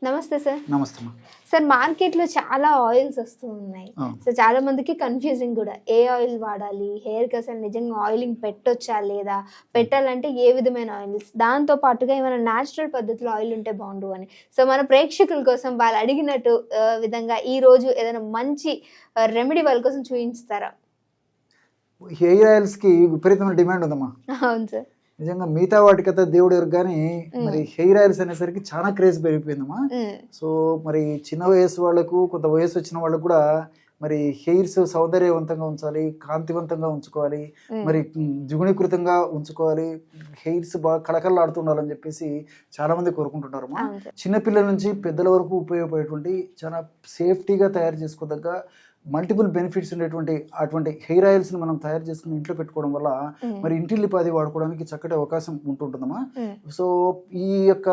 నమస్తే సార్. నమస్తే సార్, మార్కెట్లో చాలా ఆయిల్స్ వస్తూ ఉన్నాయి. సో చాలా మందికి కన్ఫ్యూజింగ్ కూడా, ఏ ఆయిల్ వాడాలి, హెయిర్కి అసలు నిజంగా ఆయిలింగ్ పెట్టొచ్చా లేదా, పెట్టాలంటే ఏ విధమైన ఆయిల్స్, దాంతో పాటుగా ఏమైనా న్యాచురల్ పద్ధతిలో ఆయిల్ ఉంటే బాగుండు అని. సో మన ప్రేక్షకుల కోసం వాళ్ళు అడిగినట్టు విధంగా ఈ రోజు ఏదైనా మంచి రెమెడీ వాళ్ళ కోసం చూపించుతారా? హెయిర్ ఆయిల్స్ కి విపరీతమైన డిమాండ్ ఉందమ్మా. అవును సార్. నిజంగా మిగతా వాటికైతే దేవుడు ఎరుగు, కానీ మరి హెయిర్ ఆయిల్స్ అనేసరికి చాలా క్రేజ్ పెరిగిపోయిందమ్మా. సో మరి చిన్న వయసు వాళ్ళకు, కొంత వయసు వచ్చిన వాళ్ళకు కూడా మరి హెయిర్స్ సౌందర్యవంతంగా ఉంచాలి, కాంతివంతంగా ఉంచుకోవాలి, మరి ద్విగుణీకృతంగా ఉంచుకోవాలి, హెయిర్స్ బాగా కళకళలాడుతూ ఉండాలని చెప్పేసి చాలా మంది కోరుకుంటుంటారమ్మా. చిన్నపిల్లల నుంచి పెద్దల వరకు ఉపయోగపడేటువంటి చాలా సేఫ్టీగా తయారు చేసుకోదగ్గ మల్టిపుల్ బెనిఫిట్స్ ఉండేటువంటి అటువంటి హెయిర్ ఆయిల్స్ని మనం తయారు చేసుకుని ఇంట్లో పెట్టుకోవడం వల్ల మరి ఇంటిల్లిపాది వాడుకోవడానికి చక్కటి అవకాశం ఉంటుంటుందమ్మా. సో ఈ యొక్క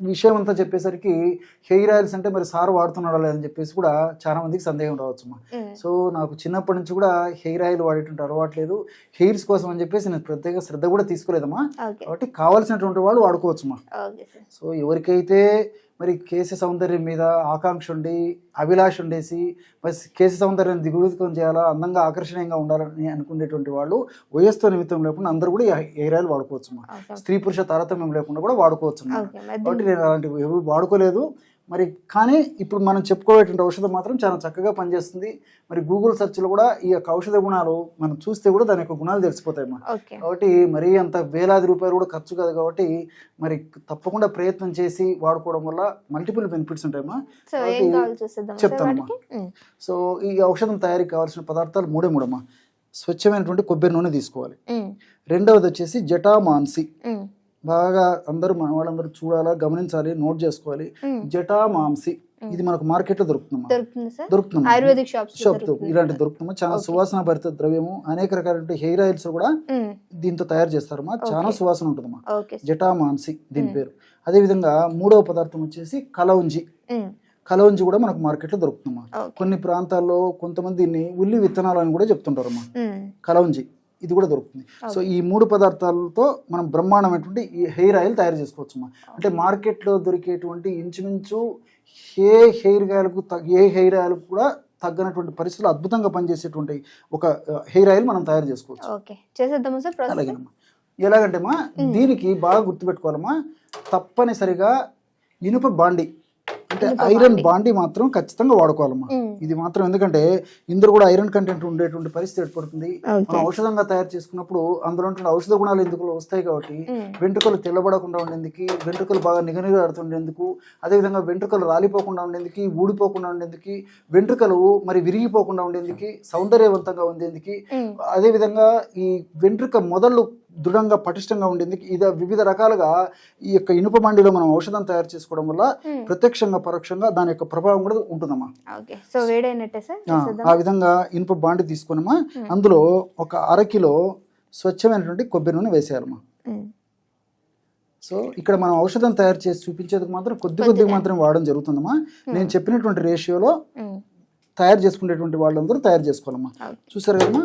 విషయం అంతా చెప్పేసరికి హెయిర్ ఆయిల్స్ అంటే మరి సార్ వాడుతున్నాడా లేదని చెప్పేసి కూడా చాలా మందికి సందేహం రావచ్చమ్మా. సో నాకు చిన్నప్పటి నుంచి కూడా హెయిర్ ఆయిల్ వాడేటువంటి అలవాటు లేదు, హెయిర్స్ కోసం అని చెప్పేసి నేను ప్రత్యేక శ్రద్ధ కూడా తీసుకోలేదమ్మా. కాబట్టి కావాల్సినటువంటి వాళ్ళు వాడుకోవచ్చుమా. సో ఎవరికైతే మరి కేశ సౌందర్యం మీద ఆకాంక్ష ఉండి, అభిలాష ఉండేసి మరి కేశ సౌందర్యాన్ని దిగుడుకం చేయాలా, అందంగా ఆకర్షణీయంగా ఉండాలని అనుకునేటువంటి వాళ్ళు వయస్సు నిమిత్తం లేకుండా అందరూ కూడా హెయిర్ ఆయిల్ వాడుకోవచ్చు. స్త్రీ పురుష తారతమ్యం లేకుండా కూడా వాడుకోవచ్చు. కాబట్టి నేను అలాంటివి ఎవరు వాడుకోలేదు. మరి కానీ ఇప్పుడు మనం చెప్పుకోవేటువంటి ఔషధం మాత్రం చాలా చక్కగా పనిచేస్తుంది. మరి గూగుల్ సెర్చ్లో కూడా ఈ యొక్క ఔషధ గుణాలు మనం చూస్తే కూడా దాని యొక్క గుణాలు తెలిసిపోతాయి అన్నమాట. కాబట్టి మరీ అంత వేలాది రూపాయలు కూడా ఖర్చు కాదు. కాబట్టి మరి తప్పకుండా ప్రయత్నం చేసి వాడుకోవడం వల్ల మల్టిపుల్ బెనిఫిట్స్ ఉంటాయమ్మా. చెప్తానమ్మా. సో ఈ ఔషధం తయారీకి కావాల్సిన పదార్థాలు మూడమ్మా. స్వచ్ఛమైనటువంటి కొబ్బరి నూనె తీసుకోవాలి. రెండవది వచ్చేసి జటామాంసి, బాగా అందరూ మన వాళ్ళందరూ చూడాలా, గమనించాలి, నోట్ చేసుకోవాలి. జటామాంసి ఇది మనకు మార్కెట్ లో దొరుకుతుందమ్మా. షాప్ ఇలాంటి దొరుకుతుందమ్మా. చాలా సువాసన భరిత ద్రవ్యము. అనేక రకాల హెయిర్ ఆయిల్స్ కూడా దీంతో తయారు చేస్తారమ్మా. చాలా సువాసన ఉంటుందమ్మా. జటామాంసి దీని పేరు. అదే విధంగా మూడవ పదార్థం వచ్చేసి కలౌంజి. కలౌంజి కూడా మనకు మార్కెట్ లో దొరుకుతుందమ్మా. కొన్ని ప్రాంతాల్లో కొంతమంది దీన్ని ఉల్లి విత్తనాలు అని కూడా చెప్తుంటారమ్మా. కలౌంజి ఇది కూడా దొరుకుతుంది. సో ఈ మూడు పదార్థాలతో మనం బ్రహ్మాండమైనటువంటి ఈ హెయిర్ ఆయిల్ తయారు చేసుకోవచ్చు. అంటే మార్కెట్లో దొరికేటువంటి ఇంచుమించు ఏ హెయిర్ ఆయిల్ కూడా తగ్గనటువంటి పరిస్థితులు అద్భుతంగా పనిచేసేటువంటి ఒక హెయిర్ ఆయిల్ మనం తయారు చేసుకోవచ్చు. అలాగేనమ్మా. ఎలాగంటేమా దీనికి బాగా గుర్తుపెట్టుకోవాలమ్మా, తప్పనిసరిగా ఇనుప బాండి అంటే ఐరన్ బాండి మాత్రం ఖచ్చితంగా వాడుకోవాలమ్మా. ఇది మాత్రం ఎందుకంటే ఇందులో కూడా ఐరన్ కంటెంట్ ఉండేటువంటి పరిస్థితి ఏర్పడుతుంది. మనం ఔషధంగా తయారు చేసుకున్నప్పుడు అందులో ఔషధ గుణాలు ఎందుకు వస్తాయి కాబట్టి వెంట్రుకలు తెల్లబడకుండా ఉండేందుకు, వెంట్రుకలు బాగా నిగనిగాడుతుండేందుకు, అదేవిధంగా వెంట్రుకలు రాలిపోకుండా ఉండేందుకు, ఊడిపోకుండా ఉండేందుకు, వెంట్రుకలు మరి విరిగిపోకుండా ఉండేందుకు, సౌందర్యవంతంగా ఉండేందుకు, అదేవిధంగా ఈ వెంట్రుక మొదళ్ళు దృఢంగా పటిష్టంగా ఉండేందుకు ఇది వివిధ రకాలుగా ఈ యొక్క ఇనుప బండిలో మనం ఔషధం తయారు చేసుకోవడం వల్ల ప్రత్యక్షంగా పరోక్షంగా దాని యొక్క ప్రభావం కూడా ఉంటుందమ్మా. ఆ విధంగా ఇనుప బాండి తీసుకున్నామా. అందులో ఒక 1/2 కిలో స్వచ్ఛమైనటువంటి కొబ్బరి నూనె వేసేయాలమ్మా. సో ఇక్కడ మనం ఔషధం తయారు చేసి చూపించేందుకు మాత్రం కొద్దిగా మాత్రం వాడడం జరుగుతుందమ్మా. నేను చెప్పినటువంటి రేషియోలో తయారు చేసుకునేటువంటి వాళ్ళందరూ తయారు చేసుకోవాలమ్మా. చూసారు కదమ్మా.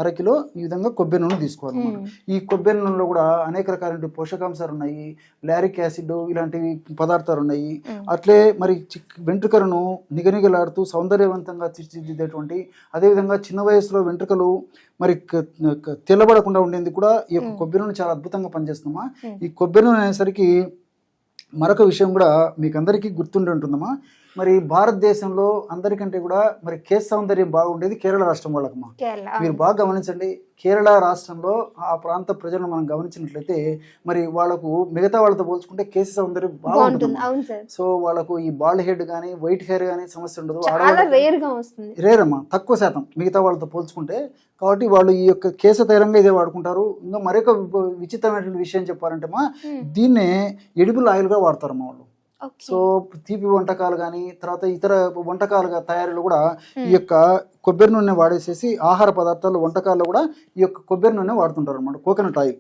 1/2 కిలో ఈ విధంగా కొబ్బరి నూనె తీసుకోవాలన్నమాట. ఈ కొబ్బరి నూనెలో కూడా అనేక రకాల పోషకాంశాలు ఉన్నాయి, లారిక్ యాసిడ్ ఇలాంటివి పదార్థాలు ఉన్నాయి. అట్లే మరి వెంట్రుకలను నిగనిగలాడుతూ సౌందర్యవంతంగా తీర్చిదిద్దేటువంటి, అదేవిధంగా చిన్న వయసులో వెంట్రుకలు మరి తెల్లబడకుండా ఉండేందుకు కూడా ఈ యొక్క కొబ్బరి నూనె చాలా అద్భుతంగా పనిచేస్తుందమ్మా. ఈ కొబ్బరి నూనె అనేసరికి మరొక విషయం కూడా మీకు అందరికీ గుర్తుండి ఉంటుందమ్మా. మరి భారతదేశంలో అందరికంటే కూడా మరి కేశ సౌందర్యం బాగుండేది కేరళ రాష్ట్రం వాళ్ళకమ్మా. మీరు బాగా గమనించండి, కేరళ రాష్ట్రంలో ఆ ప్రాంత ప్రజలను మనం గమనించినట్లయితే మరి వాళ్ళకు మిగతా వాళ్ళతో పోల్చుకుంటే కేశ సౌందర్యం బాగుంటుంది. సో వాళ్ళకు ఈ బాల్డ్ హెడ్ కానీ వైట్ హెయిర్ కానీ సమస్య ఉండదు. రేర్ అమ్మా, తక్కువ శాతం మిగతా వాళ్ళతో పోల్చుకుంటే. కాబట్టి వాళ్ళు ఈ యొక్క కేశ తైలంగా ఇదే వాడుకుంటారు. ఇంకా మరొక విచిత్రమైనటువంటి విషయం చెప్పాలంటే మా దీన్నే ఎడిబుల్ ఆయిల్గా వాడతారమ్మా వాళ్ళు. సో తీపి వంటకాలు కానీ తర్వాత ఇతర వంటకాలుగా తయారీలో కూడా ఈ యొక్క కొబ్బరి నూనె వాడేసేసి ఆహార పదార్థాలు వంటకాల్లో కూడా ఈ యొక్క కొబ్బరి నూనె వాడుతుంటారు అనమాట, కోకోనట్ ఆయిల్.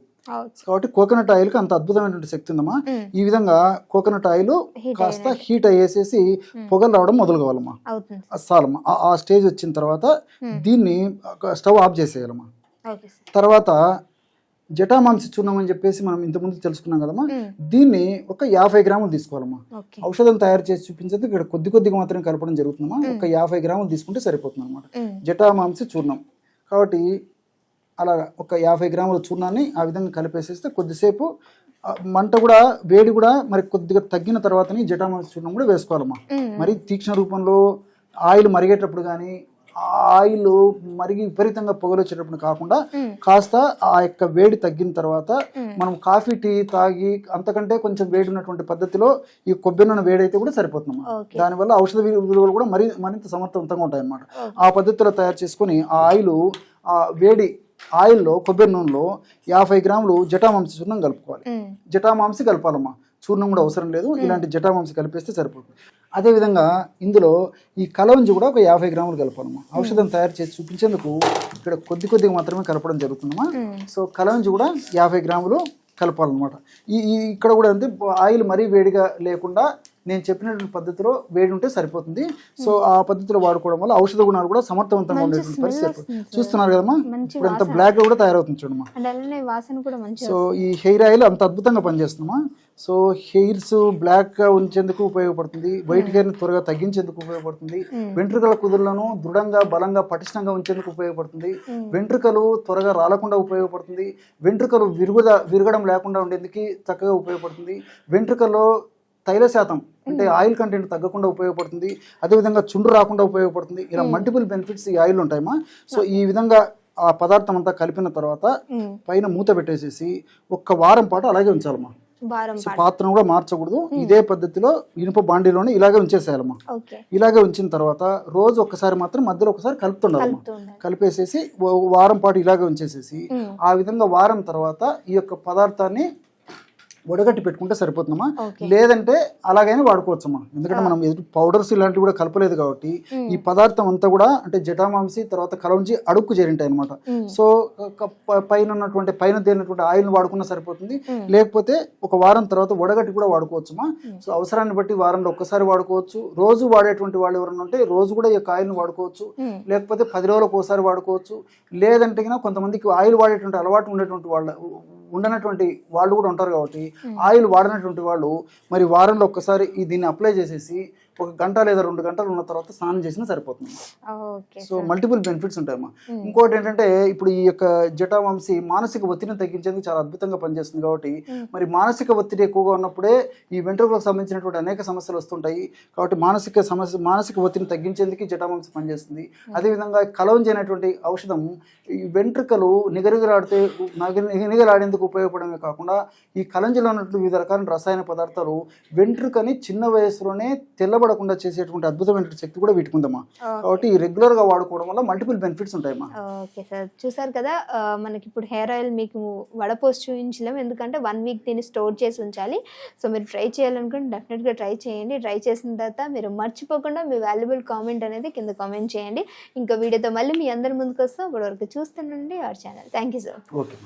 కాబట్టి కోకోనట్ ఆయిల్ కి అంత అద్భుతమైనటువంటి శక్తి ఉందమ్మా. ఈ విధంగా కోకోనట్ ఆయిల్ కాస్త హీట్ అయ్యేసేసి పొగలు రావడం మొదలు కావాలమ్మా. చాలమ్మా. ఆ స్టేజ్ వచ్చిన తర్వాత దీన్ని స్టవ్ ఆఫ్ చేసేయాలమ్మా. తర్వాత జటామాంసి చూర్ణం అని చెప్పేసి మనం ఇంతకుముందు తెలుసుకున్నాం కదమ్మా, దీన్ని ఒక 50 గ్రాములు తీసుకోవాలమ్మా. ఔషధం తయారు చేసి చూపించేది ఇక్కడ కొద్దిగా మాత్రమే కలపడం జరుగుతుందమ్మా. ఒక 50 గ్రాములు తీసుకుంటే సరిపోతుంది అనమాట జటామాంసి చూర్ణం. కాబట్టి అలా ఒక 50 గ్రాముల చూర్ణాన్ని ఆ విధంగా కలిపేసేస్తే కొద్దిసేపు మంట కూడా వేడి కూడా మరి కొద్దిగా తగ్గిన తర్వాతని జటామాంసి చూర్ణం కూడా వేసుకోవాలమ్మా. మరి తీక్షణ రూపంలో ఆయిల్ మరిగేటప్పుడు కానీ ఆయిల్ మరిగి విపరీతంగా పొగలొచ్చేటప్పుడు కాకుండా కాస్త ఆ యొక్క వేడి తగ్గిన తర్వాత మనం కాఫీ టీ తాగి అంతకంటే కొంచెం వేడి ఉన్నటువంటి పద్ధతిలో ఈ కొబ్బరి నూనె వేడి అయితే కూడా సరిపోతుంది. దానివల్ల ఔషధ విలువలు కూడా మరింత సమర్థవంతంగా ఉంటాయి అన్నమాట. ఆ పద్ధతిలో తయారు చేసుకుని ఆ ఆయిల్ ఆ వేడి ఆయిల్లో కొబ్బరి నూనెలో 50 గ్రాములు జటామాంసి చూర్ణం కలుపుకోవాలి. జటామాంసి కలపాలమ్మా, చూర్ణం కూడా అవసరం లేదు. ఇలాంటి జటామాంసి కలిపేస్తే సరిపోతుంది. అదేవిధంగా ఇందులో ఈ కలవంజి కూడా ఒక 50 గ్రాములు కలపాలమ్మా. ఔషధం తయారు చేసి చూపించేందుకు ఇక్కడ కొద్దిగా మాత్రమే కలపడం జరుగుతుందమ్మా. సో కలవంజి కూడా 50 గ్రాములు కలపాలన్నమాట. ఇక్కడ కూడా అంతే, ఆయిల్ మరీ వేడిగా లేకుండా నేను చెప్పినటువంటి పద్ధతిలో వేడి ఉంటే సరిపోతుంది. సో ఆ పద్ధతిలో వాడుకోవడం వల్ల ఔషధ గుణాలు కూడా సమర్థవంతంగా ఉండేటువంటి పరిస్థితి చూస్తున్నారు కదమ్మా. ఇప్పుడు ఎంత బ్లాక్ గా కూడా తయారవుతుంది చూడమ్మా. సో ఈ హెయిర్ ఆయిల్ అంత అద్భుతంగా పనిచేస్తుందమ్మా. సో హెయిర్స్ బ్లాక్ గా ఉంచేందుకు ఉపయోగపడుతుంది, వైట్ హెయిర్ ని త్వరగా తగ్గించేందుకు ఉపయోగపడుతుంది, వెంట్రుకల కుదుర్లను దృఢంగా బలంగా పటిష్టంగా ఉంచేందుకు ఉపయోగపడుతుంది, వెంట్రుకలు త్వరగా రాలకుండా ఉపయోగపడుతుంది, వెంట్రుకలు విరగడం లేకుండా ఉండేందుకు చక్కగా ఉపయోగపడుతుంది, వెంట్రుకల్లో తైల శాతం అంటే ఆయిల్ కంటెంట్ తగ్గకుండా ఉపయోగపడుతుంది, అదేవిధంగా చుండ్రు రాకుండా ఉపయోగపడుతుంది. ఇలా మల్టిపుల్ బెనిఫిట్స్ ఈ ఆయిల్ ఉంటాయమ్మా. సో ఈ విధంగా ఆ పదార్థం అంతా కలిపిన తర్వాత పైన మూత పెట్టేసేసి 1 వారం పాటు అలాగే ఉంచాలమ్మా. సో పాత్రను కూడా మార్చకూడదు. ఇదే పద్ధతిలో ఇనుప బాండీలోనే ఇలాగే ఉంచేసేయాలమ్మా. ఇలాగే ఉంచిన తర్వాత రోజు ఒక్కసారి మాత్రం మధ్యలో ఒకసారి కలుపుతుండాలమ్మా. కలిపేసేసి వారం పాటు ఇలాగే ఉంచేసేసి ఆ విధంగా వారం తర్వాత ఈ యొక్క పదార్థాన్ని వడగట్టి పెట్టుకుంటే సరిపోతుందమ్మా. లేదంటే అలాగైనా వాడుకోవచ్చమ్మా. ఎందుకంటే మనం పౌడర్స్ ఇలాంటివి కూడా కలపలేదు కాబట్టి ఈ పదార్థం అంతా కూడా అంటే జటామాంసి తర్వాత కలవంజి అడుక్కు చేరింటాయి అనమాట. సో పైన తేలినటువంటి ఆయిల్ వాడుకున్నా సరిపోతుంది. లేకపోతే ఒక వారం తర్వాత వడగట్టి కూడా వాడుకోవచ్చమ్మా. సో అవసరాన్ని బట్టి వారంలో ఒక్కసారి వాడుకోవచ్చు. రోజు వాడేటువంటి వాళ్ళు ఎవరైనా ఉంటే రోజు కూడా ఈ యొక్క ఆయిల్ని వాడుకోవచ్చు. లేకపోతే 10 రోజులకు ఒకసారి వాడుకోవచ్చు. లేదంటే కొంతమందికి ఆయిల్ వాడేటువంటి అలవాటు ఉండేటువంటి ఉండనటువంటి వాళ్ళు కూడా ఉంటారు కాబట్టి ఆయిల్ వాడినటువంటి వాళ్ళు మరి వారంలో ఒక్కసారి దీన్ని అప్లై చేసేసి 1 గంట లేదా 2 గంటలు ఉన్న తర్వాత స్నానం చేసినా సరిపోతుంది. సో మల్టిపుల్ బెనిఫిట్స్ ఉంటాయమ్మా. ఇంకోటి ఏంటంటే ఇప్పుడు ఈ యొక్క జటామాంసి మానసిక ఒత్తిడిని తగ్గించేందుకు చాలా అద్భుతంగా పనిచేస్తుంది కాబట్టి మరి మానసిక ఒత్తిడి ఎక్కువగా ఉన్నప్పుడే ఈ వెంట్రుకలకు సంబంధించినటువంటి అనేక సమస్యలు వస్తుంటాయి. కాబట్టి మానసిక ఒత్తిడిని తగ్గించేందుకు జటామాంసి పనిచేస్తుంది. అదేవిధంగా కలవంజి అనేటువంటి ఔషధం ఈ వెంట్రుకలు నిగనిగలాడేందుకు ఉపయోగపడమే కాకుండా ఈ కలంజిలో ఉన్నటువంటి వివిధ రకాల రసాయన పదార్థాలు వెంట్రుకని చిన్న వయసులోనే తెల్లబడకుండా చేసేటువంటి అద్భుతమైన శక్తి కూడా వీటికి ఉందమ్మా. కాబట్టి రెగ్యులర్ గా వాడుకోవడం వల్ల మల్టిపుల్ బెనిఫిట్స్ ఉంటాయమ్మా. ఓకే సార్, చూసారు కదా మనకి ఇప్పుడు హెయిర్ ఆయిల్ మీకు వడపోసి చూపించలేము, ఎందుకంటే 1 వీక్ దీన్ని స్టోర్ చేసి ఉంచాలి. సో మీరు ట్రై చేయాలనుకుంటే డెఫినెట్ గా ట్రై చేయండి. ట్రై చేసిన తర్వాత మీరు మర్చిపోకుండా మీ వాల్యుబుల్ కామెంట్ అనేది కింద కామెంట్ చేయండి. ఇంకా వీడియోతో మళ్ళీ మీ అందరి ముందుకు వస్తాం. ఇప్పటివరకు చూస్తుండండి our channel. Thank you sir. Okay.